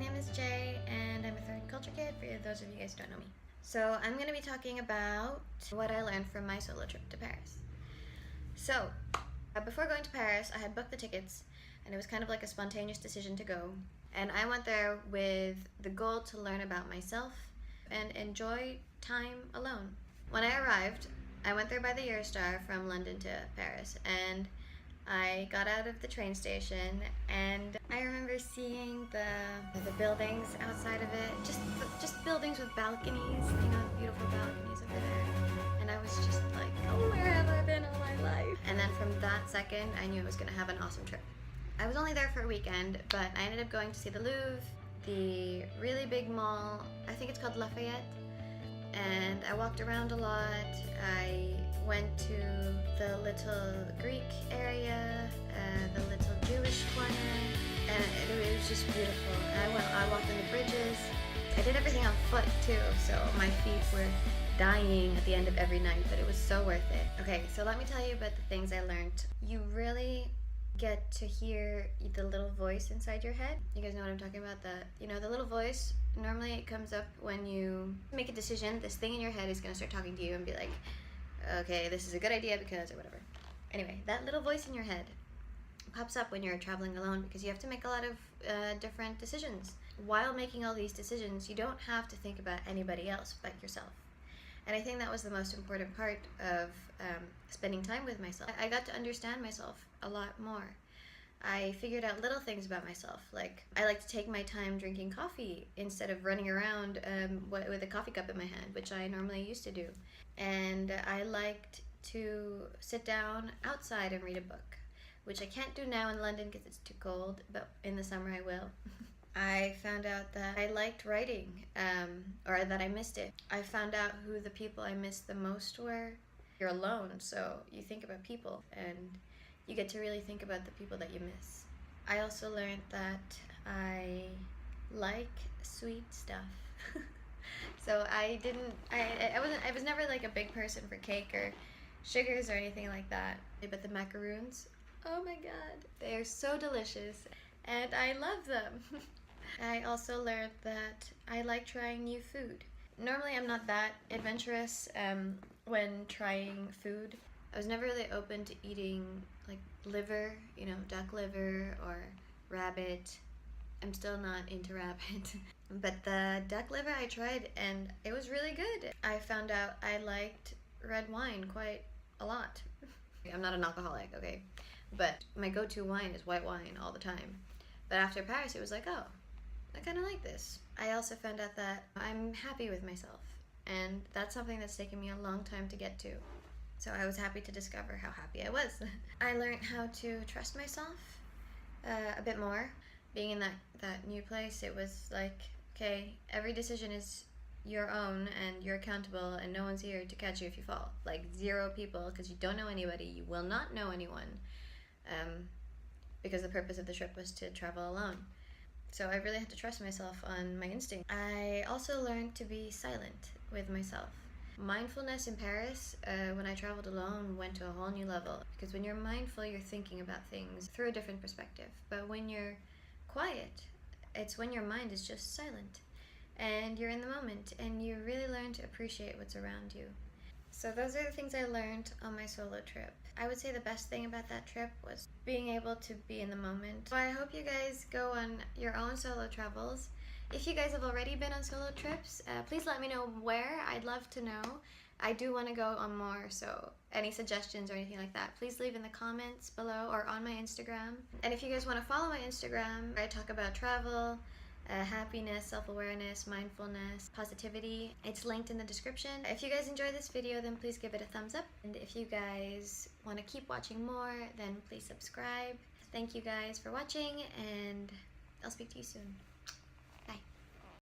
my name is Jay and I'm a third culture kid for those of you guys who don't know me. So I'm going to be talking about what I learned from my solo trip to Paris. So before going to Paris, I had booked the tickets and it was kind of like a spontaneous decision to go. And I went there with the goal to learn about myself and enjoy time alone. When I arrived, I went there by the Eurostar from London to Paris, and I got out of the train station and I remember seeing the buildings outside of it, just buildings with balconies, you know, beautiful balconies over there. And I was just like, oh, where have I been all my life? And then from that second, I knew I was gonna have an awesome trip. I was only there for a weekend, but I ended up going to see the Louvre, the really big mall, I think it's called Lafayette, and I walked around a lot. I went to the little Greek area, the little Jewish corner, and it was just beautiful. I walked on the bridges. I did everything on foot too, so my feet were dying at the end of every night, but it was so worth it. Okay, so let me tell you about the things I learned. You really get to hear the little voice inside your head. You guys know what I'm talking about? The little voice, normally it comes up when you make a decision. This thing in your head is gonna start talking to you and be like, okay, this is a good idea because, or whatever. Anyway, that little voice in your head pops up when you're traveling alone because you have to make a lot of different decisions. While making all these decisions, you don't have to think about anybody else but yourself. And I think that was the most important part of spending time with myself. I got to understand myself a lot more. I figured out little things about myself, like I like to take my time drinking coffee instead of running around with a coffee cup in my hand, which I normally used to do. And I liked to sit down outside and read a book, which I can't do now in London because it's too cold, but in the summer I will. I found out that I liked writing, or that I missed it. I found out who the people I missed the most were. You're alone, so you think about people, and you get to really think about the people that you miss. I also learned that I like sweet stuff. So I was never like a big person for cake or sugars or anything like that. But the macaroons, oh my god, they are so delicious and I love them. I also learned that I like trying new food. Normally I'm not that adventurous when trying food. I was never really open to eating like liver, you know, duck liver or rabbit. I'm still not into rabbit. But the duck liver I tried and it was really good. I found out I liked red wine quite a lot. I'm not an alcoholic, okay? But my go-to wine is white wine all the time. But after Paris, it was like, oh, I kind of like this. I also found out that I'm happy with myself. And that's something that's taken me a long time to get to. So I was happy to discover how happy I was. I learned how to trust myself a bit more. Being in that new place, it was like, okay, every decision is your own and you're accountable and no one's here to catch you if you fall. Like 0 people, because you don't know anybody, you will not know anyone. Because the purpose of the trip was to travel alone. So I really had to trust myself on my instinct. I also learned to be silent with myself. Mindfulness in Paris, when I traveled alone, went to a whole new level. Because when you're mindful, you're thinking about things through a different perspective. But when you're quiet, it's when your mind is just silent. And you're in the moment, and you really learn to appreciate what's around you. So those are the things I learned on my solo trip. I would say the best thing about that trip was being able to be in the moment. So I hope you guys go on your own solo travels. If you guys have already been on solo trips, please let me know where. I'd love to know. I do want to go on more, so any suggestions or anything like that, please leave in the comments below or on my Instagram. And if you guys want to follow my Instagram, I talk about travel, happiness, self-awareness, mindfulness, positivity. It's linked in the description. If you guys enjoyed this video, then please give it a thumbs up. And if you guys want to keep watching more, then please subscribe. Thank you guys for watching, and I'll speak to you soon.